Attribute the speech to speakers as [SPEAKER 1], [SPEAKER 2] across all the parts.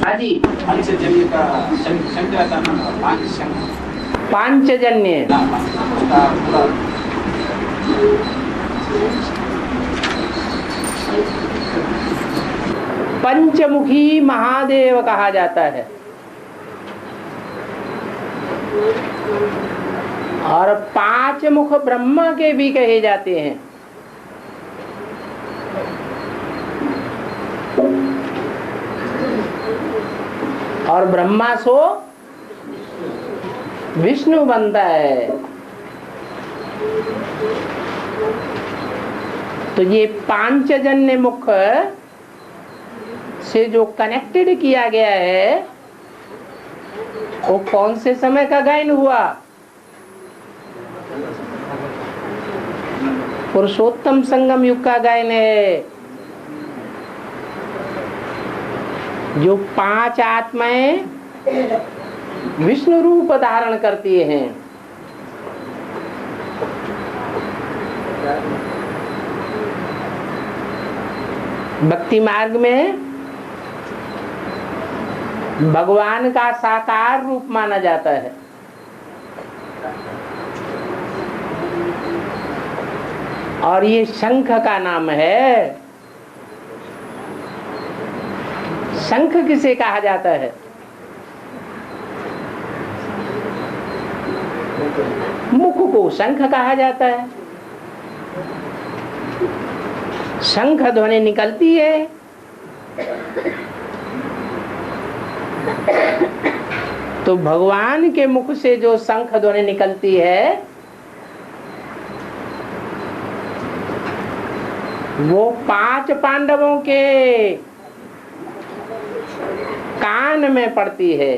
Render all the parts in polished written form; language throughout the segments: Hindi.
[SPEAKER 1] हाँ जी,
[SPEAKER 2] पंचजन्य का शंख रहता ना, पांच शंख,
[SPEAKER 1] पांचजन्य।
[SPEAKER 2] उसका पूरा
[SPEAKER 1] पंचमुखी महादेव कहा जाता है। और पांच मुख ब्रह्मा के भी कहे जाते हैं। और ब्रह्मा सो विष्णु बनता है। तो ये पांचजन्य मुख से जो कनेक्टेड किया गया है वो कौन से समय का गायन हुआ? पुरुषोत्तम संगम युग का गायन है। जो पांच आत्माएं विष्णु रूप धारण करती हैं। भक्ति मार्ग में भगवान का साकार रूप माना जाता है। और ये शंख का नाम है। शंख किसे कहा जाता है? मुख को शंख कहा जाता है। शंख ध्वनि निकलती है तो भगवान के मुख से जो शंख ध्वनि निकलती है वो पांच पांडवों के कान में पड़ती है।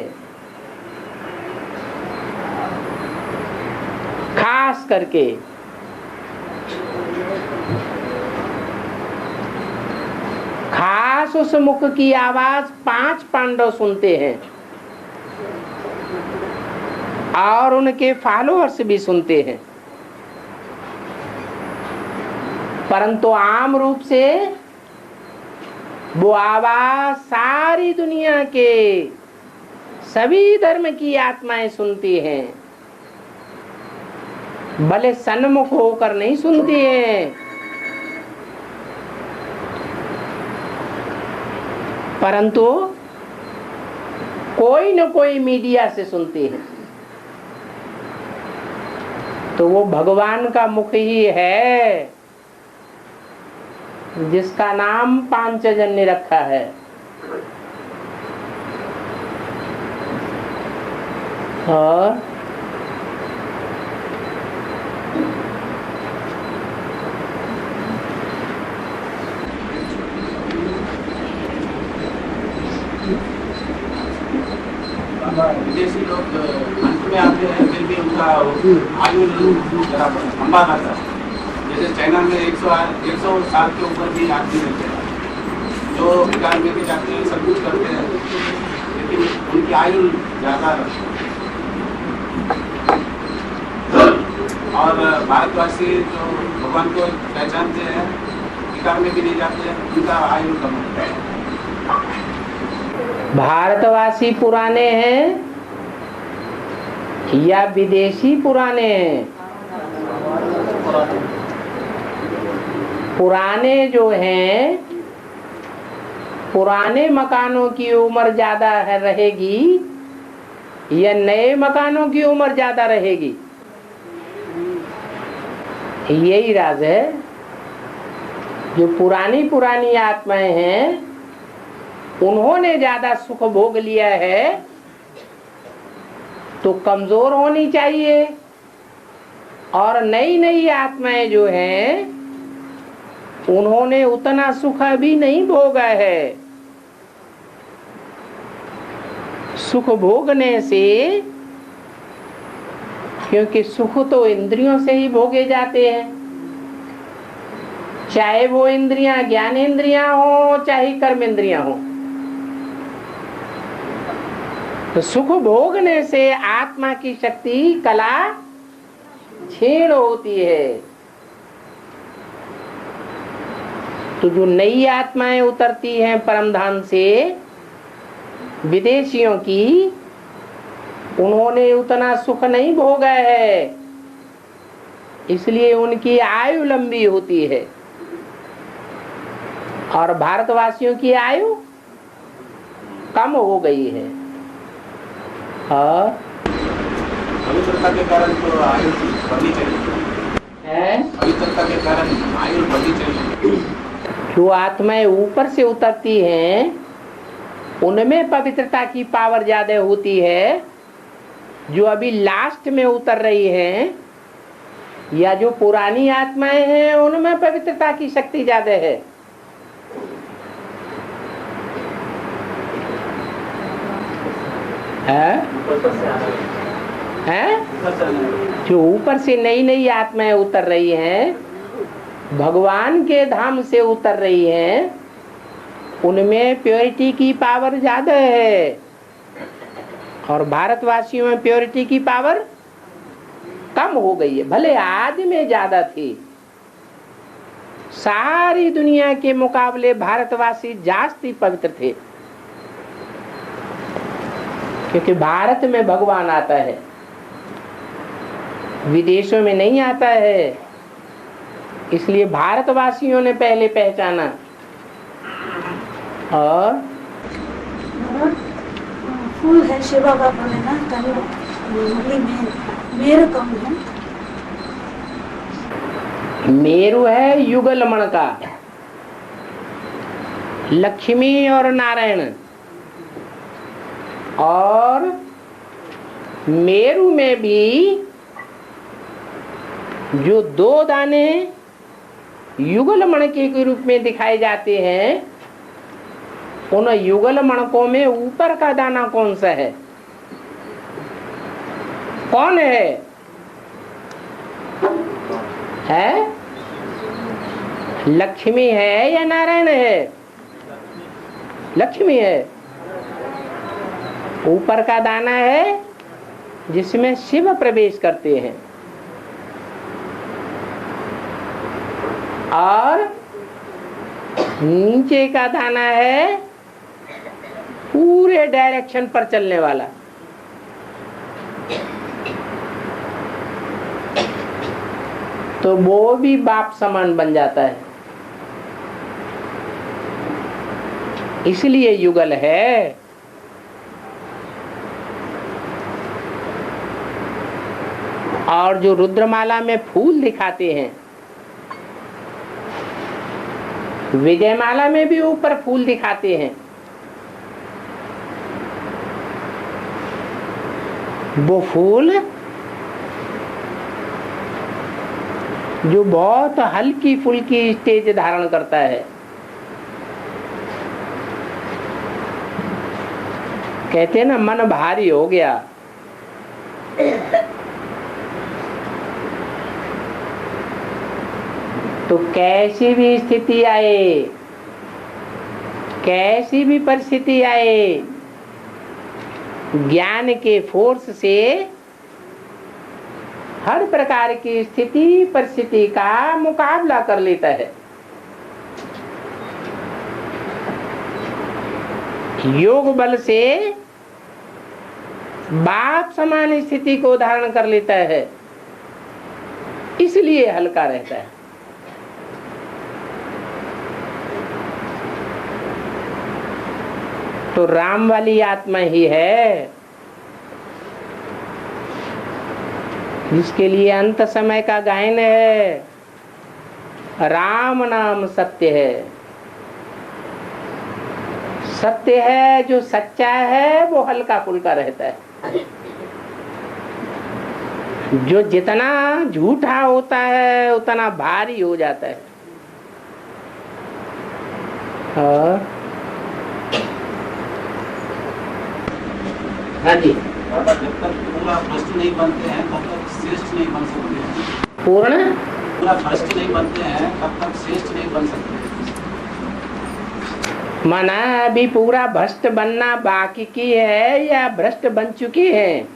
[SPEAKER 1] खास करके खास उस मुख की आवाज पांच पांडव सुनते हैं और उनके फॉलोअर्स भी सुनते हैं। परंतु आम रूप से वो आवाज सारी दुनिया के सभी धर्म की आत्माएं सुनती हैं, भले सन्मुख होकर नहीं सुनती हैं, परंतु कोई न कोई मीडिया से सुनती हैं। तो वो भगवान का मुख ही है जिसका नाम पांचजन्य रखा है। और
[SPEAKER 2] विदेशी लोग अंत में आते हैं फिर भी उनका आयु जरा लंबा रहता है। जैसे चाइना में 100 साल के ऊपर भी आदमी रहते हैं जो विकार में भी जाते हैं, सब कुछ करते हैं, लेकिन उनकी आयु ज़्यादा रहती है। और भारतवासी जो भगवान को पहचानते हैं, विकार में भी नहीं जाते हैं, उनका आयु कम होता है।
[SPEAKER 1] भारतवासी पुराने हैं या विदेशी पुराने हैं? पुराने जो हैं, पुराने मकानों की उम्र ज्यादा है रहेगी या नए मकानों की उम्र ज्यादा रहेगी? यही राज है। जो पुरानी पुरानी आत्माएं हैं उन्होंने ज्यादा सुख भोग लिया है तो कमजोर होनी चाहिए, और नई नई आत्माएं जो हैं उन्होंने उतना सुख अभी नहीं भोगा है। सुख भोगने से, क्योंकि सुख तो इंद्रियों से ही भोगे जाते हैं, चाहे वो इंद्रियां ज्ञानेंद्रियां हो चाहे कर्म इंद्रियां हो। तो सुख भोगने से आत्मा की शक्ति कला क्षीण होती है। तो जो नई आत्माएं उतरती हैं परम धाम से विदेशियों की, उन्होंने उतना सुख नहीं भोगा है, इसलिए उनकी आयु लंबी होती है। और भारतवासियों की आयु कम हो गई है। और
[SPEAKER 2] पवित्रता के कारण तो आयु बढ़नी चाहिए, पवित्रता के कारण आयु बढ़नी चाहिए।
[SPEAKER 1] जो आत्माएं ऊपर से उतरती हैं उनमें पवित्रता की पावर ज्यादा होती है। जो अभी लास्ट में उतर रही हैं या जो पुरानी आत्माएं हैं उनमें पवित्रता की शक्ति ज्यादा है। जो ऊपर से नई नई आत्माएं उतर रही हैं, भगवान के धाम से उतर रही हैं, उनमें प्योरिटी की पावर ज्यादा है। और भारतवासियों में प्योरिटी की पावर कम हो गई है। भले आदि में ज्यादा थी, सारी दुनिया के मुकाबले भारतवासी जास्ती पवित्र थे, क्योंकि भारत में भगवान आता है, विदेशों में नहीं आता है। इसलिए भारतवासियों ने पहले पहचाना। और
[SPEAKER 3] फूल है शिवा बाबा ने ना कहीं में मेरु कम है।
[SPEAKER 1] मेरु है युगलमण का, लक्ष्मी और नारायण। और मेरु में भी जो दो दाने युगलमण के रूप में दिखाए जाते हैं, उन युगल मणकों में ऊपर का दाना कौन सा है? कौन है? लक्ष्मी है या नारायण है? लक्ष्मी है। ऊपर का दाना है जिसमें शिव प्रवेश करते हैं, और नीचे का दाना है पूरे डायरेक्शन पर चलने वाला। तो वो भी बाप समान बन जाता है। इसलिए युगल है। और जो रुद्रमाला में फूल दिखाते हैं, विजयमाला में भी ऊपर फूल दिखाते हैं, वो फूल जो बहुत हल्की फुल्की स्टेज धारण करता है। कहते हैं ना, मन भारी हो गया। तो कैसी भी स्थिति आए, कैसी भी परिस्थिति आए, ज्ञान के फोर्स से हर प्रकार की स्थिति परिस्थिति का मुकाबला कर लेता है। योग बल से बाप समान स्थिति को धारण कर लेता है, इसलिए हल्का रहता है। तो राम वाली आत्मा ही है जिसके लिए अंत समय का गायन है, राम नाम सत्य है। सत्य है, जो सच्चा है वो हल्का फुल्का रहता है। जो जितना झूठा होता है उतना भारी हो जाता है। और हाँ जी,
[SPEAKER 2] जब तक पूरा भ्रष्ट नहीं बनते हैं तब तक श्रेष्ठ नहीं बन सकते।
[SPEAKER 1] पूरा
[SPEAKER 2] भ्रष्ट नहीं बनते हैं तब तक श्रेष्ठ नहीं बन सकते।
[SPEAKER 1] माना अभी पूरा भ्रष्ट बनना बाकी की है या भ्रष्ट बन चुके हैं?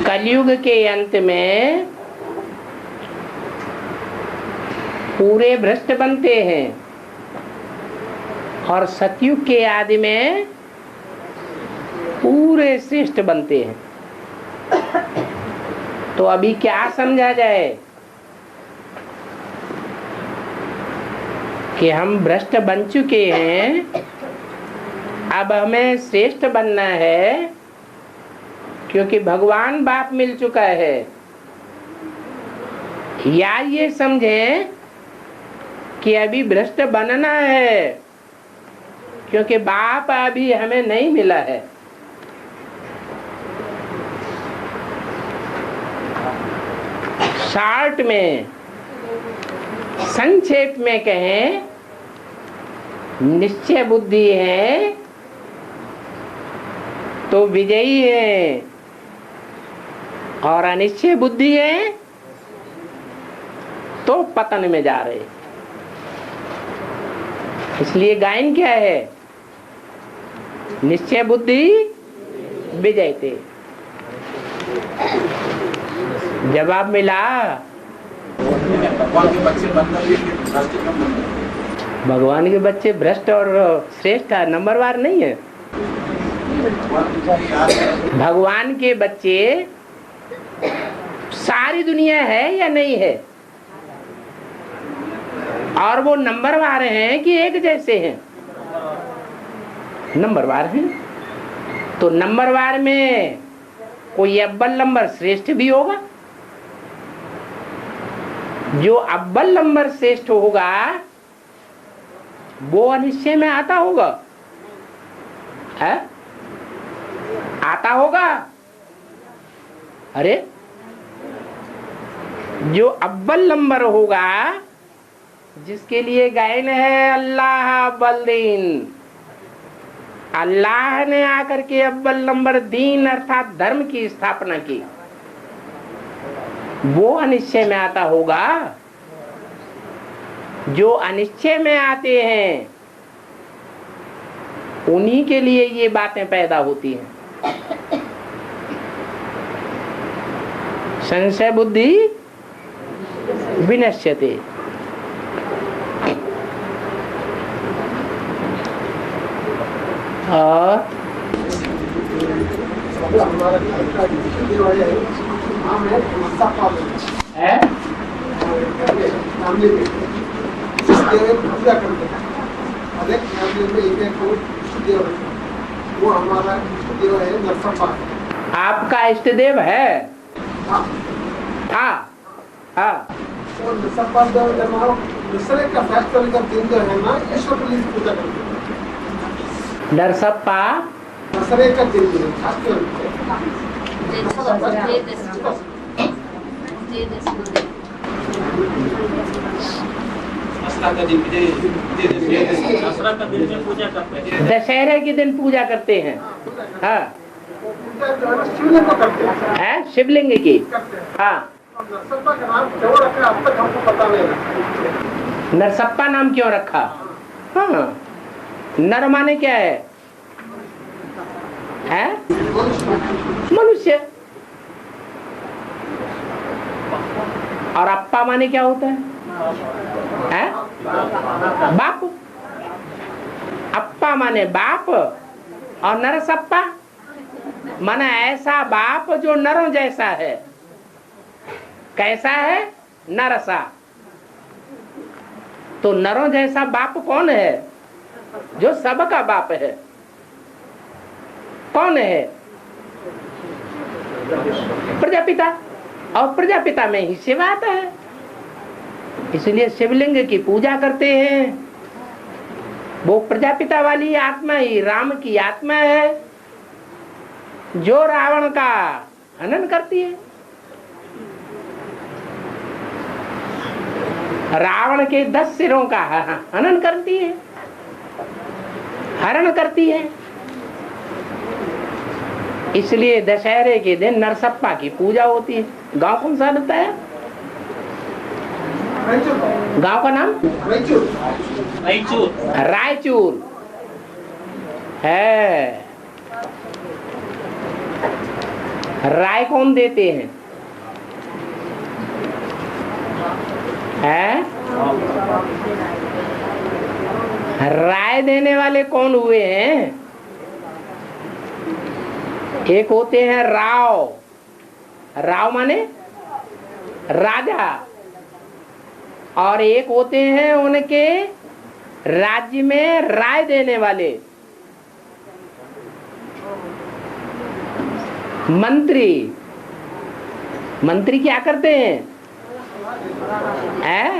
[SPEAKER 1] कलयुग के अंत में पूरे भ्रष्ट बनते हैं और सतयुग के आदि में पूरे श्रेष्ठ बनते हैं। तो अभी क्या समझा जाए कि हम भ्रष्ट बन चुके हैं, अब हमें श्रेष्ठ बनना है, क्योंकि भगवान बाप मिल चुका है। या ये समझें कि अभी भ्रष्ट बनना है, क्योंकि बाप अभी हमें नहीं मिला है। शॉर्ट में, संक्षेप में कहें, निश्चय बुद्धि है तो विजयी है, और अनिश्चय बुद्धि है तो पतन में जा रहे। इसलिए गायन क्या है? निश्चय बुद्धि विजयते। जवाब मिला।
[SPEAKER 2] भगवान के बच्चे बनना भी भ्रष्ट कम बनना।
[SPEAKER 1] भगवान के बच्चे भ्रष्ट और श्रेष्ठ नंबरवार नहीं है। भगवान के बच्चे सारी दुनिया है या नहीं है, और वो नंबरवार हैं कि एक जैसे हैं? नंबरवार हैं। तो नंबरवार में कोई अव्वल नंबर श्रेष्ठ भी होगा। जो अव्वल नंबर श्रेष्ठ होगा वो अनिश्चय में आता होगा, है? आता होगा। अरे जो अव्वल नंबर होगा, जिसके लिए गायन है अल्लाह अव्वल दीन, अल्लाह ने आकर के अव्वल नंबर दीन अर्थात धर्म की स्थापना की, वो अनिश्चय में आता होगा। जो अनिश्चय में आते हैं उन्हीं के लिए ये बातें पैदा होती हैं। संशय बुद्धि विनश्यते। और
[SPEAKER 4] वो हमारा देव है नरसप्पा।
[SPEAKER 1] आपका इष्ट देव है?
[SPEAKER 4] हाँ
[SPEAKER 1] हाँ हाँ।
[SPEAKER 4] और नरसप्पा देव जब दूसरे का फैसला का दिन जो है ना, ईश्वर की पूजा करते हैं।
[SPEAKER 1] नरसप्पा
[SPEAKER 4] दूसरे का दिन जो
[SPEAKER 1] दशहरे के दिन पूजा करते हैं। हाँ,
[SPEAKER 4] शिवलिंग को करते हैं।
[SPEAKER 1] है शिवलिंग की। हाँ,
[SPEAKER 4] नरसप्पा का नाम क्यों रखा अब तक हमको पता नहीं।
[SPEAKER 1] नरसप्पा नाम क्यों रखा? हाँ, नर माने क्या है? मनुष्य। और अप्पा माने क्या होता है? बाप। अप्पा माने बाप, और नरसप्पा माने ऐसा बाप जो नरों जैसा है। कैसा है? नरसा। तो नरों जैसा बाप कौन है? जो सबका बाप है। कौन है? प्रजापिता। और प्रजापिता में ही शिव आता है। इसलिए शिवलिंग की पूजा करते हैं। वो प्रजापिता वाली आत्मा ही राम की आत्मा है, जो रावण का हनन करती है। रावण के 10 सिरों का हनन करती है, हरण करती है। इसलिए दशहरे के दिन नरसप्पा की पूजा होती है। गांव कौन सा रहता है? गांव का नाम रायचूर है। राय कौन देते हैं? राय राय देने वाले कौन हुए हैं? एक होते हैं राव, राव माने राजा, और एक होते हैं उनके राज्य में राय देने वाले मंत्री। मंत्री क्या करते हैं?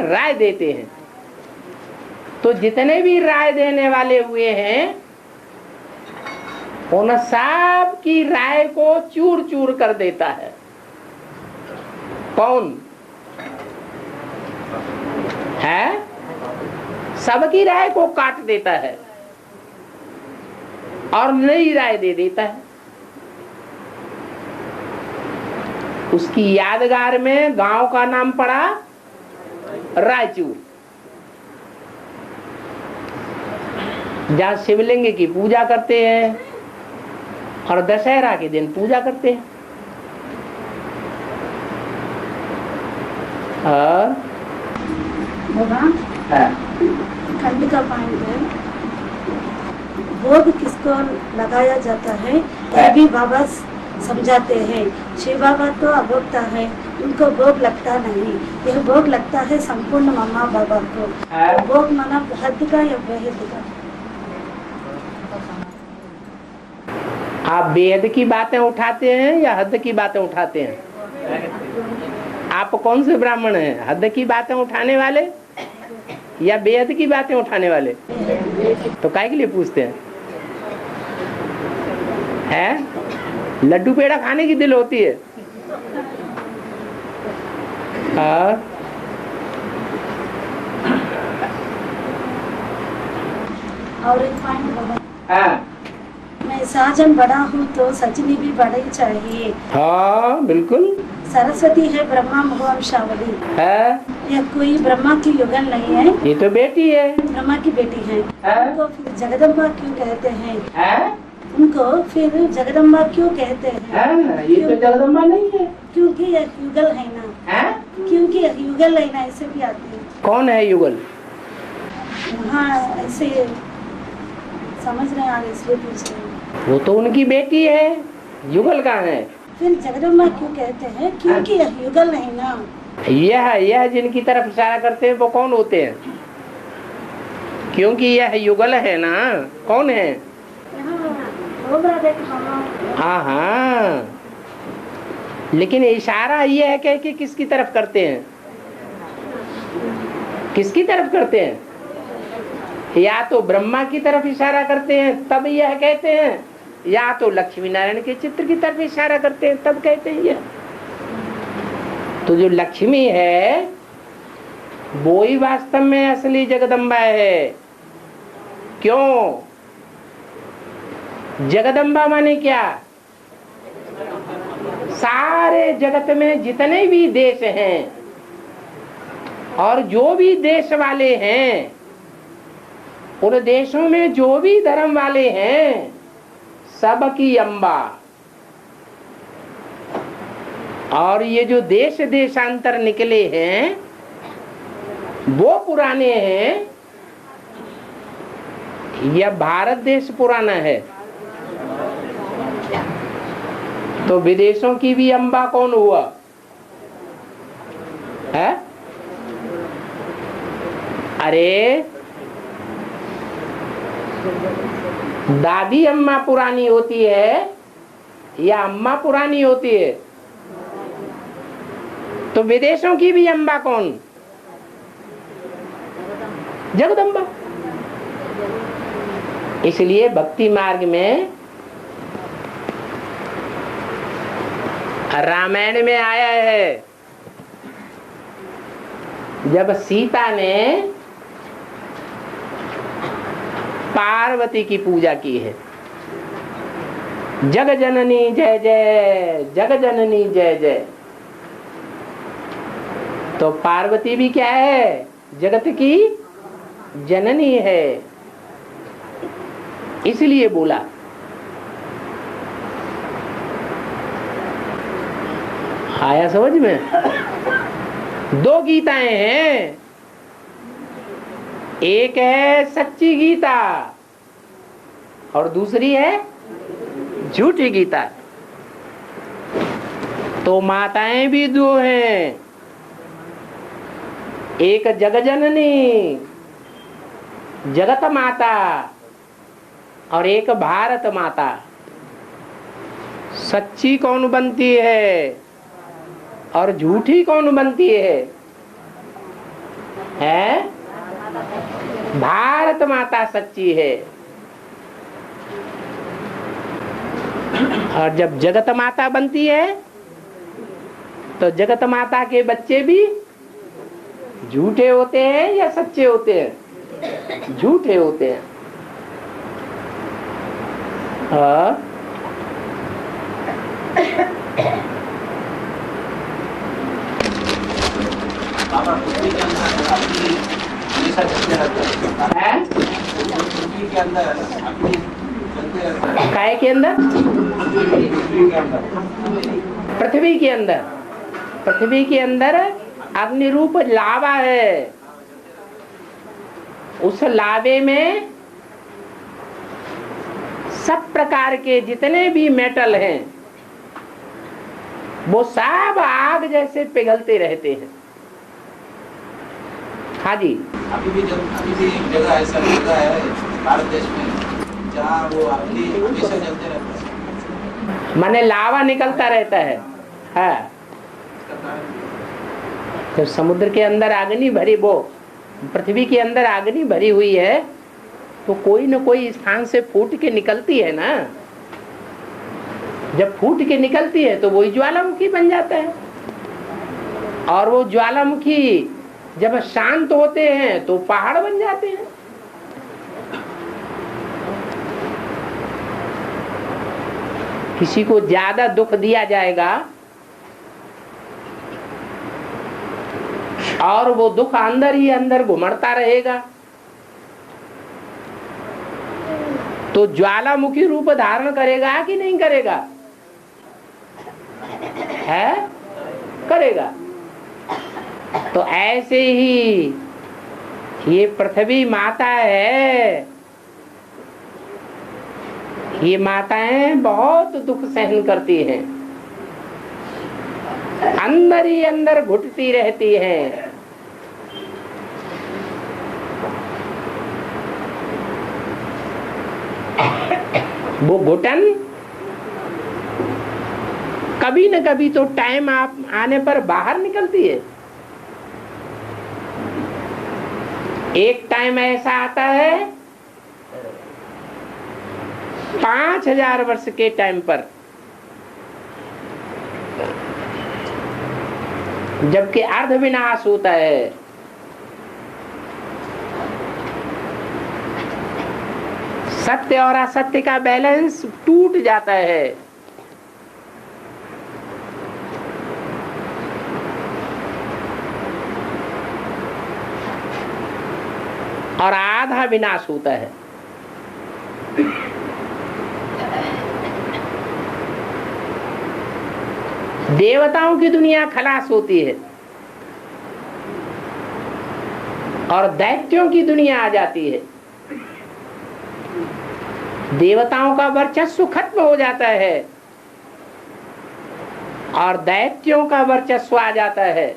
[SPEAKER 1] राय देते हैं। तो जितने भी राय देने वाले हुए हैं उन सब की राय को चूर चूर कर देता है। कौन है? सबकी राय को काट देता है और नई राय दे देता है। उसकी यादगार में गांव का नाम पड़ा रायचूर, जहां शिवलिंग की पूजा करते हैं और दशहरा के दिन पूजा करते हैं। और
[SPEAKER 3] खंड का पॉइंट है, भोग किसको लगाया जाता है यह भी बाबा समझाते हैं। शिव बाबा तो अभोक्ता है, उनको भोग लगता नहीं, यह भोग लगता है संपूर्ण मम्मा बाबा को। तो भोग माना हद का या बेहद का।
[SPEAKER 1] आप बेहद की बातें उठाते हैं या हद की बातें उठाते हैं? आप कौन से ब्राह्मण हैं, हद की बातें उठाने वाले या बेहद की बातें उठाने वाले? तो काहे के लिए पूछते हैं? लड्डू पेड़ा खाने की दिल होती है।
[SPEAKER 3] और एक पॉइंट बाबा, मैं साजन बड़ा हूँ तो सजनी भी बड़ा ही चाहिए।
[SPEAKER 1] हाँ बिल्कुल।
[SPEAKER 3] सरस्वती है ब्रह्मा मुगवंशावली
[SPEAKER 1] है,
[SPEAKER 3] यह कोई ब्रह्मा की युगल नहीं है,
[SPEAKER 1] ये तो बेटी है,
[SPEAKER 3] ब्रह्मा की बेटी है। उनको फिर जगदम्बा क्यों कहते हैं? उनको फिर जगदम्बा क्यों कहते हैं?
[SPEAKER 1] ये तो जगदम्बा नहीं है,
[SPEAKER 3] क्योंकि यह युगल है ना। क्योंकि यह युगल है ना, ऐसे भी आती है।
[SPEAKER 1] कौन है युगल?
[SPEAKER 3] हाँ ऐसे समझ रहे हैं, इसलिए पूछ रहे हैं।
[SPEAKER 1] वो तो उनकी बेटी है, युगल कहाँ है?
[SPEAKER 3] फिर जगदम्बा क्यों कहते हैं? क्योंकि यह युगल है ना।
[SPEAKER 1] यह जिनकी तरफ इशारा करते हैं वो कौन होते हैं? क्योंकि यह युगल है ना, कौन है? हाँ, लेकिन इशारा ये है कि किसकी तरफ करते हैं? किसकी तरफ करते हैं? या तो ब्रह्मा की तरफ इशारा करते हैं तब यह कहते हैं, या तो लक्ष्मी नारायण के चित्र की तरफ इशारा करते हैं तब कहते हैं यह। तो जो लक्ष्मी है वो ही वास्तव में असली जगदम्बा है। क्यों? जगदम्बा माने क्या? सारे जगत में जितने भी देश हैं और जो भी देश वाले हैं, उन देशों में जो भी धर्म वाले हैं, सबकी अम्बा। और ये जो देश देशांतर निकले हैं वो पुराने हैं, यह भारत देश पुराना है। तो विदेशों की भी अम्बा कौन हुआ है? अरे दादी अम्मा पुरानी होती है या अम्मा पुरानी होती है? तो विदेशों की भी अम्बा कौन? जगदम्बा। इसलिए भक्ति मार्ग में रामायण में आया है, जब सीता ने पार्वती की पूजा की है, जग जननी जय जय, जग जननी जय जय। तो पार्वती भी क्या है? जगत की जननी है, इसलिए बोला। आया समझ में? दो गीताएं हैं, एक है सच्ची गीता और दूसरी है झूठी गीता। तो माताएं भी दो हैं, एक जगजननी जगत माता और एक भारत माता। सच्ची कौन बनती है और झूठी कौन बनती है? भारत माता सच्ची है। और जब जगत माता बनती है तो जगत माता के बच्चे भी झूठे होते हैं या सच्चे होते हैं? झूठे होते हैं।
[SPEAKER 2] बाबा पृथ्वी के अंदर अपनी हमेशा चलते रहता है। पृथ्वी के अंदर अपनी चलते रहता है।
[SPEAKER 1] काय के अंदर?
[SPEAKER 2] पृथ्वी के अंदर।
[SPEAKER 1] पृथ्वी के अंदर। पृथ्वी के अंदर अग्नि रूप लावा है। उस लावे में सब प्रकार के जितने भी मेटल हैं वो सब आग जैसे पिघलते रहते हैं। हाँ जी।
[SPEAKER 2] अभी भी एक जगह ऐसा जगह है भारत देश में जहाँ वो अग्नि हमेशा जलते रहता है।
[SPEAKER 1] माने लावा निकलता रहता है। हाँ। तो समुद्र के अंदर अग्नि भरी, वो पृथ्वी के अंदर अग्नि भरी हुई है तो कोई न कोई स्थान से फूट के निकलती है ना। जब फूट के निकलती है तो वही ज्वालामुखी बन जाता है। और वो ज्वालामुखी जब शांत होते हैं तो पहाड़ बन जाते हैं। किसी को ज्यादा दुख दिया जाएगा और वो दुख अंदर ही अंदर घुमड़ता रहेगा तो ज्वालामुखी रूप धारण करेगा कि नहीं करेगा? है? करेगा। तो ऐसे ही ये पृथ्वी माता है, ये माताएं बहुत दुख सहन करती हैं, अंदर ही अंदर घुटती रहती हैं। वो घुटन कभी न कभी तो टाइम आने पर बाहर निकलती है। एक टाइम ऐसा आता है 5000 वर्ष के टाइम पर, जबकि अर्ध विनाश होता है। सत्य और असत्य का बैलेंस टूट जाता है। और आधा विनाश होता है। देवताओं की दुनिया खलास होती है और दैत्यों की दुनिया आ जाती है। देवताओं का वर्चस्व खत्म हो जाता है और दैत्यों का वर्चस्व आ जाता है।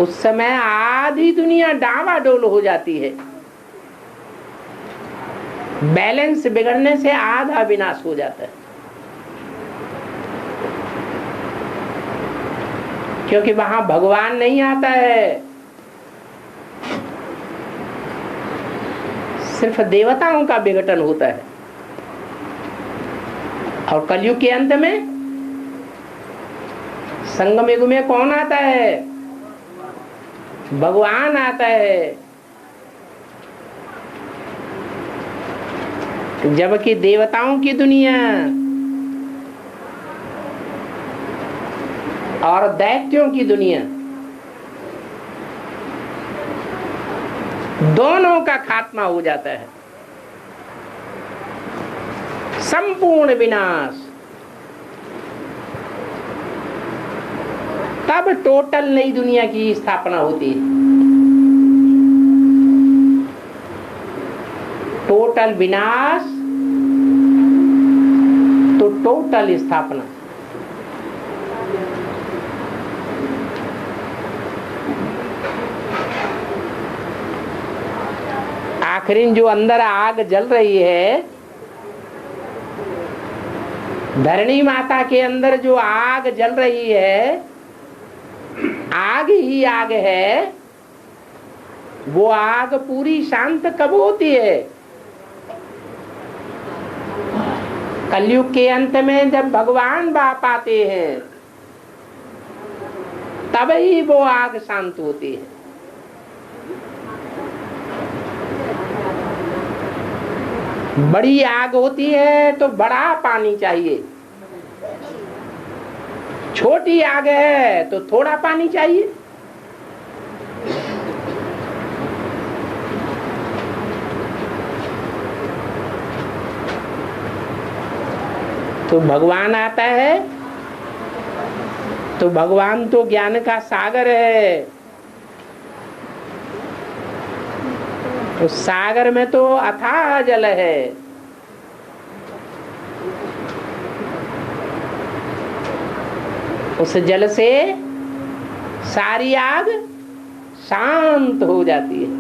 [SPEAKER 1] उस समय आधी दुनिया डावाडोल हो जाती है। बैलेंस बिगड़ने से आधा विनाश हो जाता है। क्योंकि वहां भगवान नहीं आता है, सिर्फ देवताओं का विघटन होता है। और कलयुग के अंत में संगम युग में कौन आता है? भगवान आता है। जबकि देवताओं की दुनिया और दैत्यों की दुनिया दोनों का खात्मा हो जाता है, संपूर्ण विनाश। तब टोटल नई दुनिया की स्थापना होती है। टोटल विनाश तो टोटल स्थापना। आखिरी जो अंदर आग जल रही है, धरणी माता के अंदर जो आग जल रही है, आग ही आग है। वो आग पूरी शांत कब होती है? कलयुग के अंत में जब भगवान बाप आते हैं, तब ही वो आग शांत होती है। बड़ी आग होती है तो बड़ा पानी चाहिए, छोटी आग है तो थोड़ा पानी चाहिए। तो भगवान आता है तो भगवान तो ज्ञान का सागर है। उस सागर में तो अथाह जल है। उस जल से सारी आग शांत हो जाती है।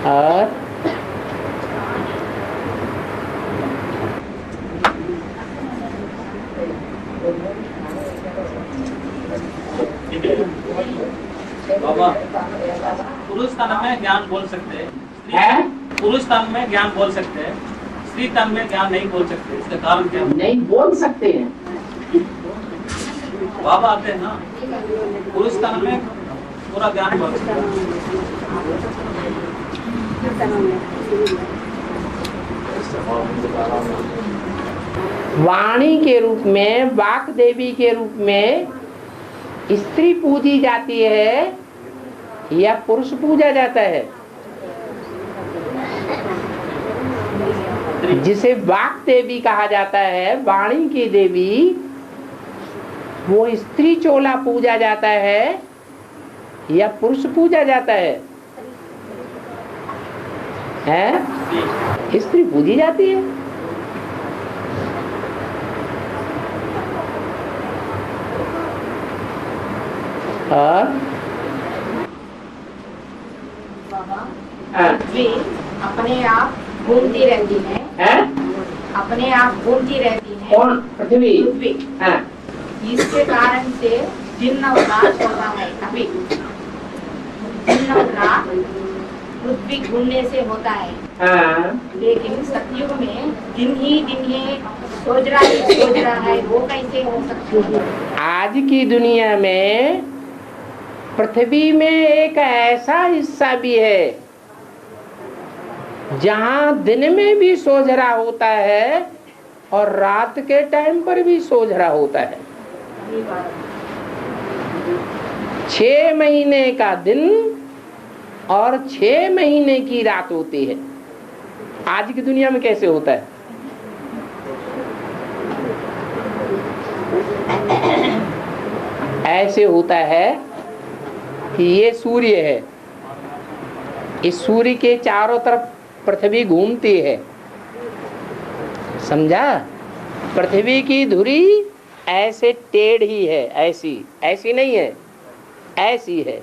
[SPEAKER 1] और
[SPEAKER 2] बाबा, पुरुष तन में ज्ञान बोल सकते हैं, पुरुष तन में ज्ञान बोल सकते हैं, स्त्री तन में ज्ञान नहीं बोल सकते, इसका कारण क्या?
[SPEAKER 1] नहीं बोल सकते हैं।
[SPEAKER 2] बाबा आते हैं ना, पुरुष तन में पूरा ज्ञान बोल सकते हैं।
[SPEAKER 1] वाणी के रूप में, वाक देवी के रूप में स्त्री पूजी जाती है या पुरुष पूजा जाता है? जिसे वाक देवी कहा जाता है, वाणी की देवी, वो स्त्री चोला पूजा जाता है या पुरुष पूजा जाता है? स्त्री पूजी जाती है। और
[SPEAKER 5] पृथ्वी अपने आप घूमती रहती है, अपने आप घूमती रहती है।
[SPEAKER 1] कौन? पृथ्वी।
[SPEAKER 5] पृथ्वी। इसके कारण से दिन और रात होता है। अभी दिन और रात पृथ्वी घूमने से होता है। लेकिन सतयुग में दिन ही सोच रहा है, वो कैसे हो सकता है?
[SPEAKER 1] आज की दुनिया में पृथ्वी में एक ऐसा हिस्सा भी है जहां दिन में भी सोझरा होता है और रात के टाइम पर भी सोझरा होता है। 6 महीने का दिन और 6 महीने की रात होती है। आज की दुनिया में कैसे होता है? ऐसे होता है कि ये सूर्य है, इस सूर्य के चारों तरफ पृथ्वी घूमती है, समझा? पृथ्वी की धुरी ऐसे टेढ़ी है, ऐसी नहीं है, ऐसी है।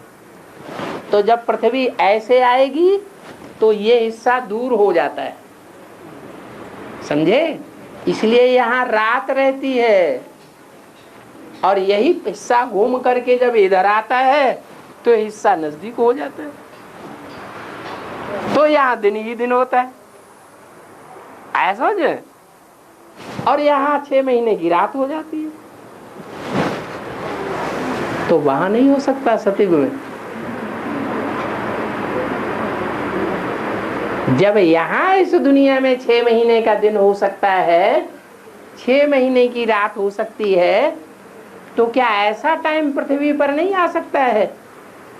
[SPEAKER 1] तो जब पृथ्वी ऐसे आएगी तो ये हिस्सा दूर हो जाता है, समझे? इसलिए यहाँ रात रहती है और यही हिस्सा घूम करके जब इधर आता है तो हिस्सा नजदीक हो जाता है, तो यहाँ दिन ही दिन होता है, ऐसा समझे? और यहाँ 6 महीने की रात हो जाती है। तो वहां नहीं हो सकता सतयुग में। जब यहाँ इस दुनिया में 6 महीने का दिन हो सकता है, 6 महीने की रात हो सकती है, तो क्या ऐसा टाइम पृथ्वी पर नहीं आ सकता है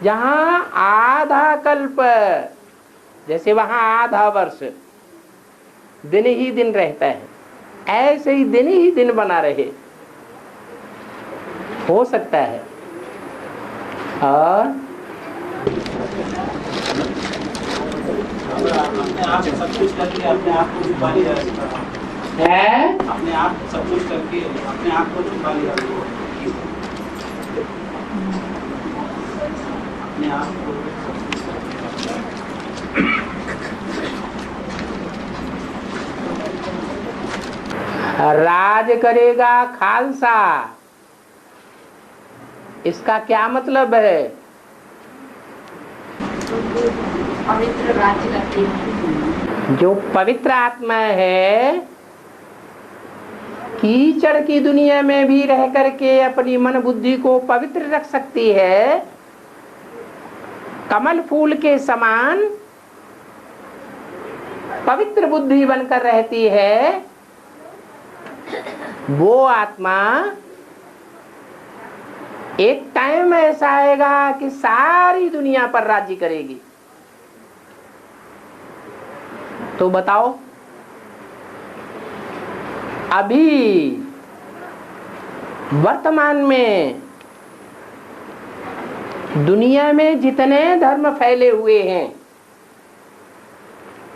[SPEAKER 1] जहां आधा कल्प, जैसे वहां आधा वर्ष दिन ही दिन रहता है, ऐसे ही दिन बना रहे? हो सकता है। और
[SPEAKER 2] अपने आप सब कुछ करके अपने आप को छुपा लिया
[SPEAKER 1] है।
[SPEAKER 2] अपने आप सब कुछ करके अपने आप को छुपा लिया अपने आप को।
[SPEAKER 1] राज करेगा खालसा, इसका क्या मतलब है?
[SPEAKER 5] पवित्र राज्य करती है।
[SPEAKER 1] जो पवित्र आत्मा है, कीचड़ की दुनिया में भी रह करके अपनी मन बुद्धि को पवित्र रख सकती है, कमल फूल के समान पवित्र बुद्धि बनकर रहती है, वो आत्मा एक टाइम ऐसा आएगा कि सारी दुनिया पर राज्य करेगी। तो बताओ, अभी वर्तमान में दुनिया में जितने धर्म फैले हुए हैं,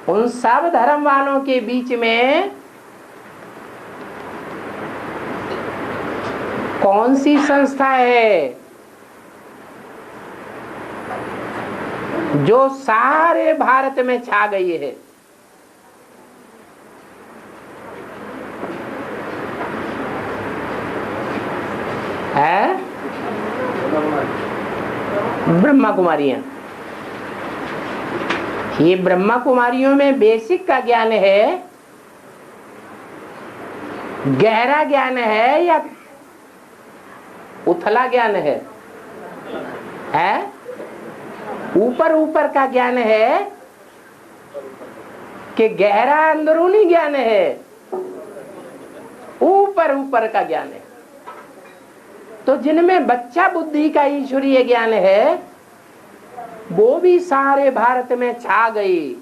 [SPEAKER 1] उन सब धर्म वालों के बीच में कौन सी संस्था है जो सारे भारत में छा गई है? ब्रह्मा कुमारियां। ये ब्रह्मा कुमारियों में बेसिक का ज्ञान है, गहरा ज्ञान है या उथला ज्ञान है? ऊपर ऊपर का ज्ञान है कि गहरा अंदरूनी ज्ञान है? ऊपर ऊपर का ज्ञान है। तो जिनमें बच्चा बुद्धि का ईश्वरीय ज्ञान है, वो भी सारे भारत में छा गई।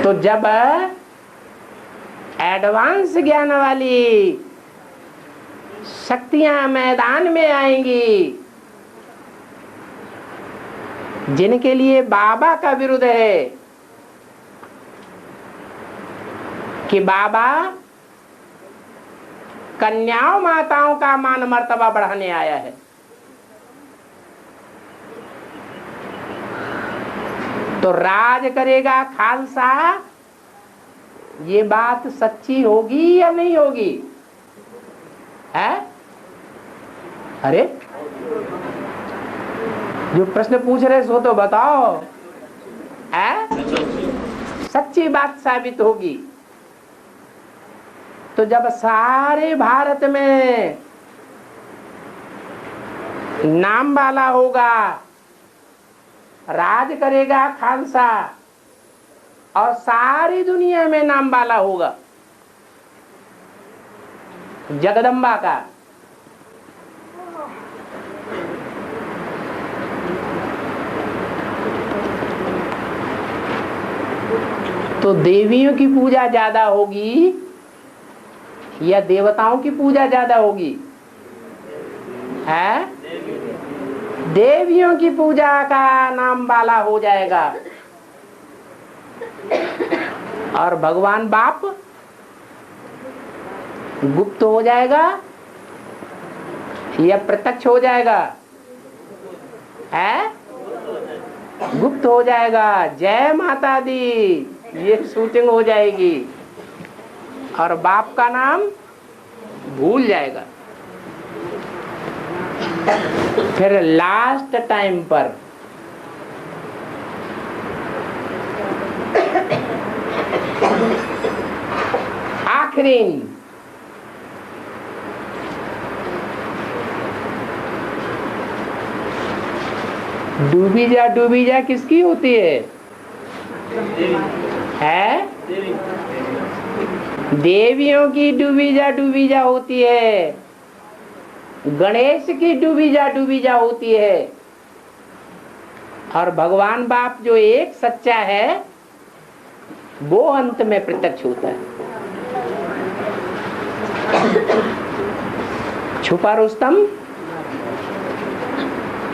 [SPEAKER 1] तो जब एडवांस ज्ञान वाली शक्तियां मैदान में आएंगी, जिनके लिए बाबा का विरोध है कि बाबा कन्याओं माताओं का मान मर्तबा बढ़ाने आया है, तो राज करेगा खालसा, ये बात सच्ची होगी या नहीं होगी? है? अरे जो प्रश्न पूछ रहे सो तो बताओ। है? सच्ची बात साबित होगी। तो जब सारे भारत में नाम वाला होगा, राज करेगा खालसा, और सारी दुनिया में नाम वाला होगा जगदम्बा का, तो देवियों की पूजा ज्यादा होगी या देवताओं की पूजा ज्यादा होगी? है? देवियों की पूजा का नाम वाला हो जाएगा, और भगवान बाप गुप्त हो जाएगा या प्रत्यक्ष हो जाएगा? है? गुप्त हो जाएगा। जय माता दी, ये शूटिंग हो जाएगी, और बाप का नाम भूल जाएगा। फिर लास्ट टाइम पर आखिरी डूबी जा किसकी होती है? देवियों की डूबी जा होती है, गणेश की डूबी जा होती है, और भगवान बाप जो एक सच्चा है, वो अंत में प्रत्यक्ष होता है। छुपा रुस्तम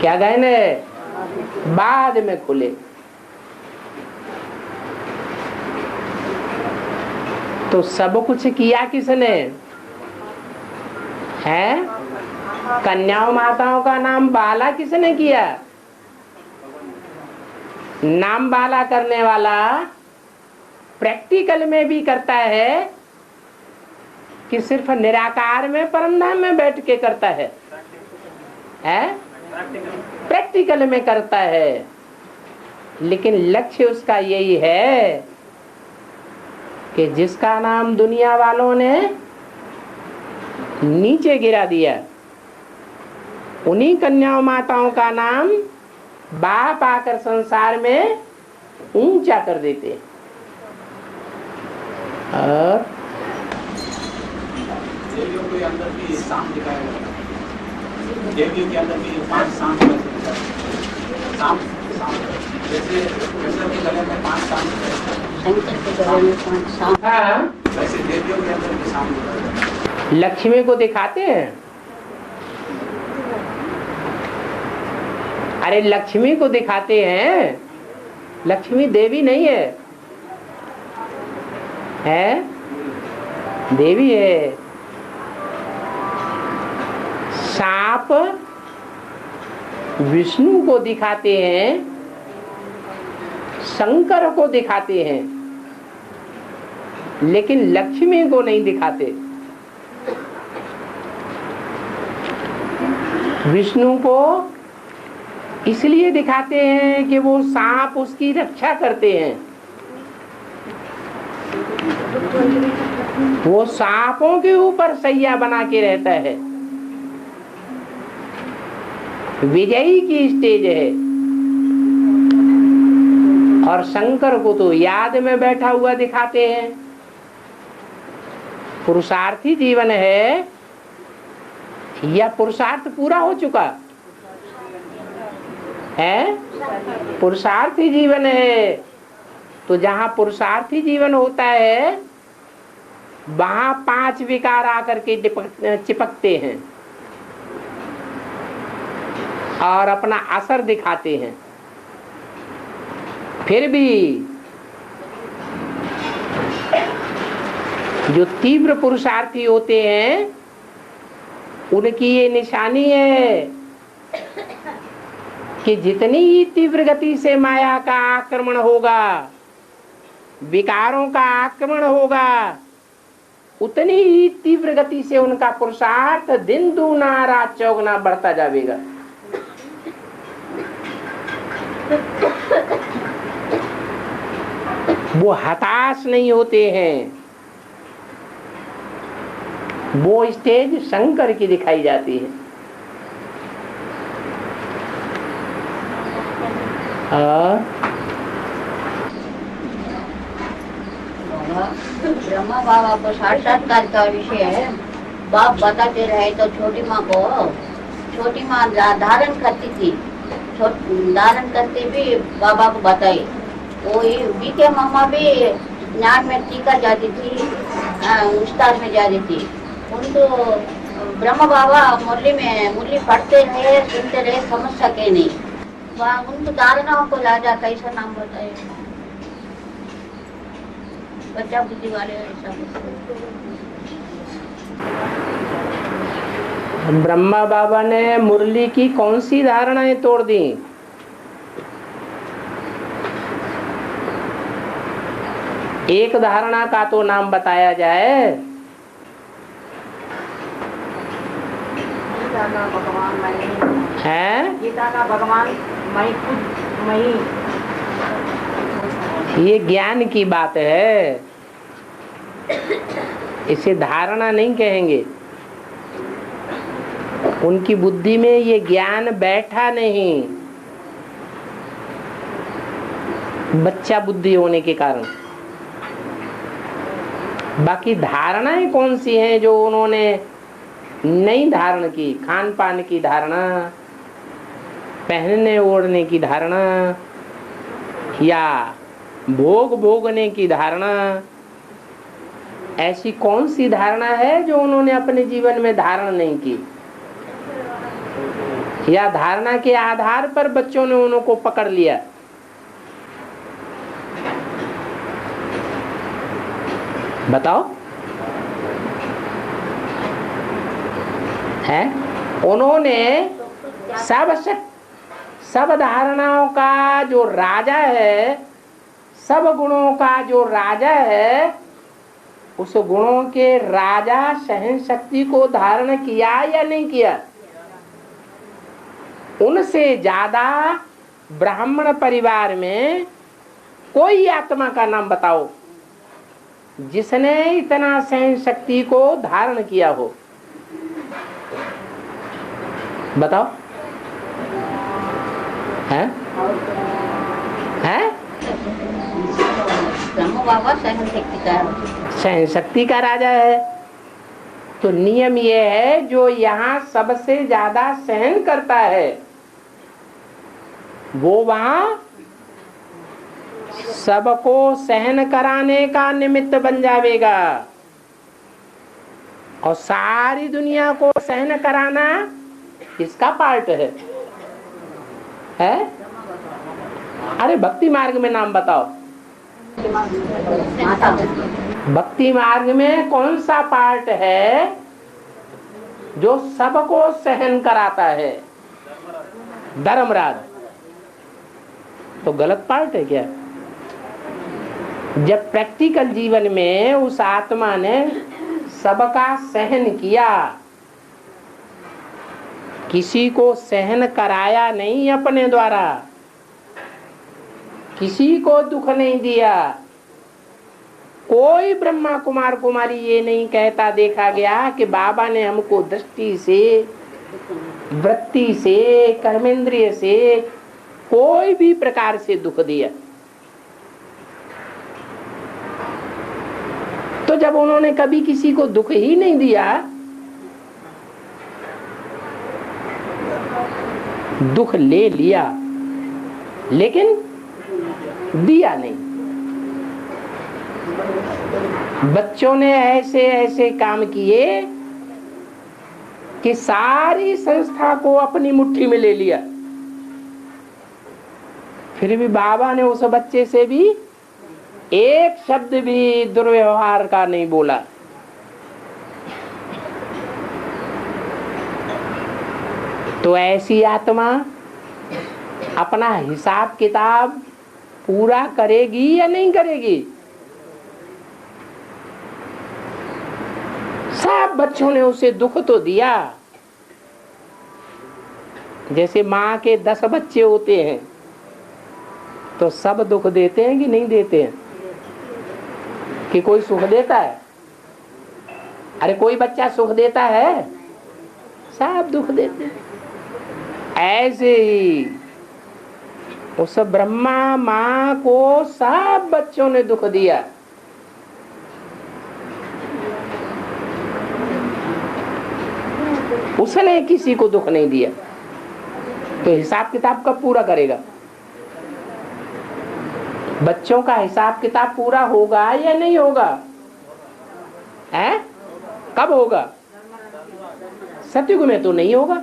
[SPEAKER 1] क्या गहने बाद में खुले। तो सब कुछ किया किसने है? कन्याओं माताओं का नाम बाला किसने किया? नाम बाला करने वाला प्रैक्टिकल में भी करता है कि सिर्फ निराकार में परमधाम में बैठ के करता है? प्रैक्टिकल में करता है, लेकिन लक्ष्य उसका यही है कि जिसका नाम दुनिया वालों ने नीचे गिरा दिया, उन्हीं कन्याओं माताओं का नाम बाप आकर संसार में ऊंचा कर देते। और
[SPEAKER 2] देवियों के अंदर भी शाम दिखाया गया, देवियों के अंदर भी 5 शाम शाम जैसे कृष्ण के गले में 5 शाम,
[SPEAKER 3] शंकर के गले में 5 सांप।
[SPEAKER 1] हाँ,
[SPEAKER 2] वैसे देवियों के अंदर भी शाम दिखाया।
[SPEAKER 1] लक्ष्मी को दिखाते हैं। अरे लक्ष्मी को दिखाते हैं, लक्ष्मी देवी नहीं है, देवी है। सांप विष्णु को दिखाते हैं, शंकर को दिखाते हैं, लेकिन लक्ष्मी को नहीं दिखाते। विष्णु को इसलिए दिखाते हैं कि वो सांप उसकी रक्षा करते हैं। वो सांपों के ऊपर सैया बना के रहता है, विजयी की स्टेज है। और शंकर को तो याद में बैठा हुआ दिखाते हैं। पुरुषार्थी जीवन है या पुरुषार्थ पूरा हो चुका है? पुरुषार्थी जीवन है। तो जहां पुरुषार्थी जीवन होता है वहां 5 विकार आकर के चिपकते हैं और अपना असर दिखाते हैं। फिर भी जो तीव्र पुरुषार्थी होते हैं उनकी ये निशानी है कि जितनी ही तीव्र गति से माया का आक्रमण होगा, विकारों का आक्रमण होगा, उतनी ही तीव्र गति से उनका पुरुषार्थ दिन दूना रात चौगुना बढ़ता जाएगा। वो हताश नहीं होते हैं। वो स्टेज शंकर की दिखाई जाती है।
[SPEAKER 6] ब्रह्मा बाबा को साक्षात्कार का विषय है। बाप बताते रहे तो छोटी माँ धारण करती थी, धारण करते भी बाबा को बताई। वो बीके मामा भी ज्ञान में टीका जाती थी, उस्ताद में जाती थी। उनको ब्रह्मा बाबा मुरली पढ़ते रहे, सुनते रहे, समझ सके नहीं। वहाँ उनको धारणाओं को ला जाता, ऐसा नाम बताए बच्चा बुद्धि वाले। ऐसा
[SPEAKER 1] ब्रह्मा बाबा ने मुरली की कौन सी धारणाएं तोड़ दी? एक धारणा का तो नाम बताया जाए।
[SPEAKER 5] गीता का भगवान मैं
[SPEAKER 1] है?
[SPEAKER 5] गीता का भगवान मैं खुद मैं।
[SPEAKER 1] ये ज्ञान की बात है, इसे धारणा नहीं कहेंगे। उनकी बुद्धि में ये ज्ञान बैठा नहीं, बच्चा बुद्धि होने के कारण। बाकी धारणाएं कौन सी हैं जो उन्होंने नहीं धारण की? खान पान की धारणा, पहनने ओढ़ने की धारणा, या भोग भोगने की धारणा। ऐसी कौन सी धारणा है जो उन्होंने अपने जीवन में धारण नहीं की? या धारणा के आधार पर बच्चों ने उनको पकड़ लिया? बताओ। है उन्होंने सब धारणाओं का जो राजा है, सब गुणों का जो राजा है, उस गुणों के राजा सहन शक्ति को धारण किया या नहीं किया? उनसे ज्यादा ब्राह्मण परिवार में कोई आत्मा का नाम बताओ जिसने इतना सहन शक्ति को धारण किया हो? बताओ। हैं?
[SPEAKER 6] बाबा सहन
[SPEAKER 1] शक्ति का राजा है। तो नियम ये है, जो यहाँ सबसे ज्यादा सहन करता है वो वहां सबको सहन कराने का निमित्त बन जाएगा। और सारी दुनिया को सहन कराना किसका पार्ट है? अरे भक्ति मार्ग में नाम बताओ। भक्ति मार्ग में कौन सा पार्ट है जो सबको सहन कराता है? धर्मराज। तो गलत पार्ट है क्या? जब प्रैक्टिकल जीवन में उस आत्मा ने सबका सहन किया, किसी को सहन कराया नहीं अपने द्वारा, किसी को दुख नहीं दिया, कोई ब्रह्मा कुमार कुमारी ये नहीं कहता देखा गया कि बाबा ने हमको दृष्टि से, वृत्ति से, कर्मेंद्रिय से, कोई भी प्रकार से दुख दिया। तो जब उन्होंने कभी किसी को दुख ही नहीं दिया, दुख ले लिया लेकिन दिया नहीं। बच्चों ने ऐसे ऐसे काम किए कि सारी संस्था को अपनी मुट्ठी में ले लिया, फिर भी बाबा ने उस बच्चे से भी एक शब्द भी दुर्व्यवहार का नहीं बोला। तो ऐसी आत्मा अपना हिसाब किताब पूरा करेगी या नहीं करेगी? सब बच्चों ने उसे दुख तो दिया। जैसे माँ के 10 बच्चे होते हैं तो सब दुख देते हैं कि नहीं देते हैं? कि कोई सुख देता है? अरे कोई बच्चा सुख देता है? सब दुख देते हैं। ऐसे ही उस ब्रह्मा माँ को सब बच्चों ने दुख दिया। उसने किसी को दुख नहीं दिया, तो हिसाब किताब कब पूरा करेगा? बच्चों का हिसाब किताब पूरा होगा या नहीं होगा? हैं? कब होगा? सतयुग में तो नहीं होगा,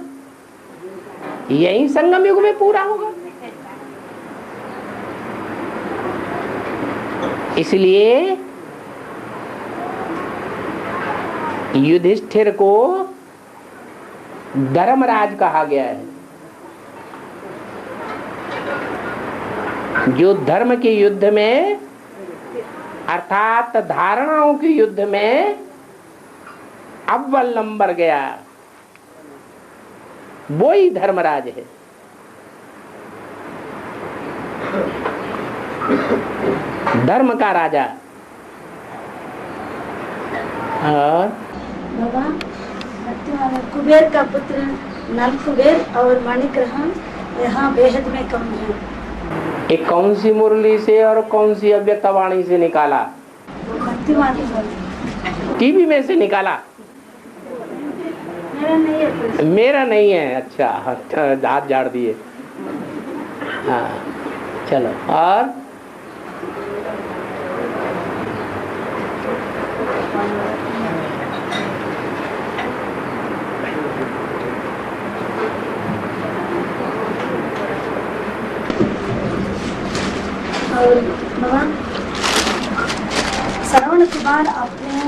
[SPEAKER 1] यही संगम युग में पूरा होगा। इसलिए युधिष्ठिर को धर्मराज कहा गया है। जो धर्म के युद्ध में अर्थात धारणाओं के युद्ध में अव्वल नंबर गया, वो ही धर्मराज है। धर्म का राजा। और
[SPEAKER 3] बाबा कुबेर का पुत्र नल कुबेर और मणिग्रहण यहाँ बेहद में कम है।
[SPEAKER 1] एक कौन सी मुरली से और कौन सी अव्यक्तवाणी से निकाला? टीवी में से निकाला? मेरा नहीं है। अच्छा, हाथ झाड़ दिए। हाँ चलो। और
[SPEAKER 3] श्रवण कुमार अपने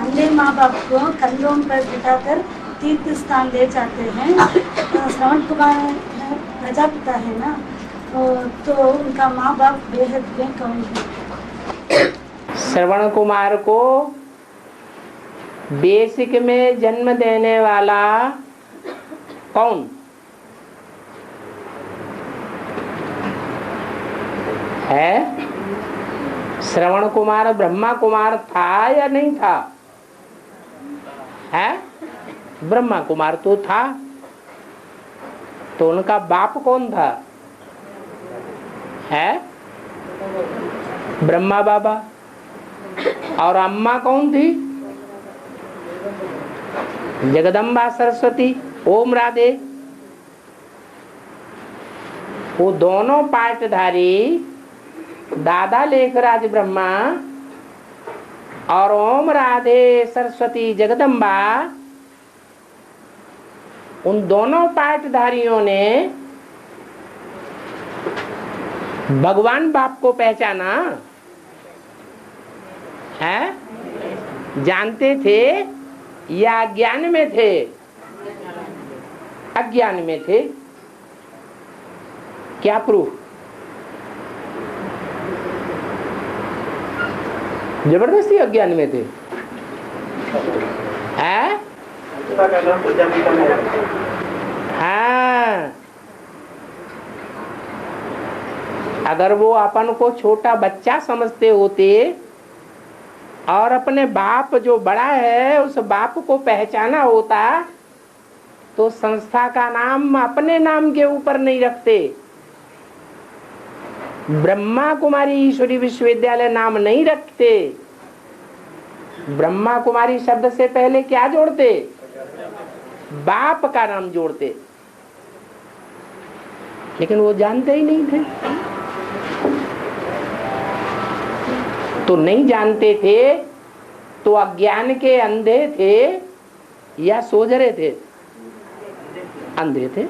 [SPEAKER 3] अंधे माँ बाप को कंधों पर बिठाकर तीर्थ स्थान ले जाते हैं। श्रवण कुमार प्रजापिता है ना, तो उनका माँ बाप बेहद में कौन है?
[SPEAKER 1] श्रवण कुमार को बेसिक में जन्म देने वाला कौन है? श्रवण कुमार ब्रह्मा कुमार था या नहीं था? है? ब्रह्मा कुमार तो था। तो उनका बाप कौन था? है? ब्रह्मा बाबा। और अम्मा कौन थी? जगदम्बा सरस्वती। ओम राधे। वो दोनों पाठधारी दादा लेखराज ब्रह्मा और ओम राधे सरस्वती जगदम्बा, उन दोनों पाठधारियों ने भगवान बाप को पहचाना है? जानते थे या अज्ञान में थे? अज्ञान में थे। क्या प्रूफ? जबरदस्ती अज्ञान में थे। है? हाँ, अगर वो अपन को छोटा बच्चा समझते होते और अपने बाप जो बड़ा है उस बाप को पहचाना होता तो संस्था का नाम अपने नाम के ऊपर नहीं रखते। ब्रह्मा कुमारी ईश्वरी विश्वविद्यालय नाम नहीं रखते। ब्रह्मा कुमारी शब्द से पहले क्या जोड़ते? बाप का नाम जोड़ते। लेकिन वो जानते ही नहीं थे। तो नहीं जानते थे तो अज्ञान के अंधे थे या सोझरे थे? अंधे थे।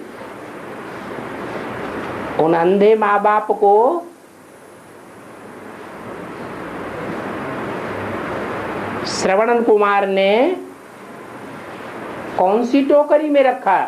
[SPEAKER 1] उन अंधे माँ बाप को श्रवण कुमार ने कौन सी टोकरी में रखा?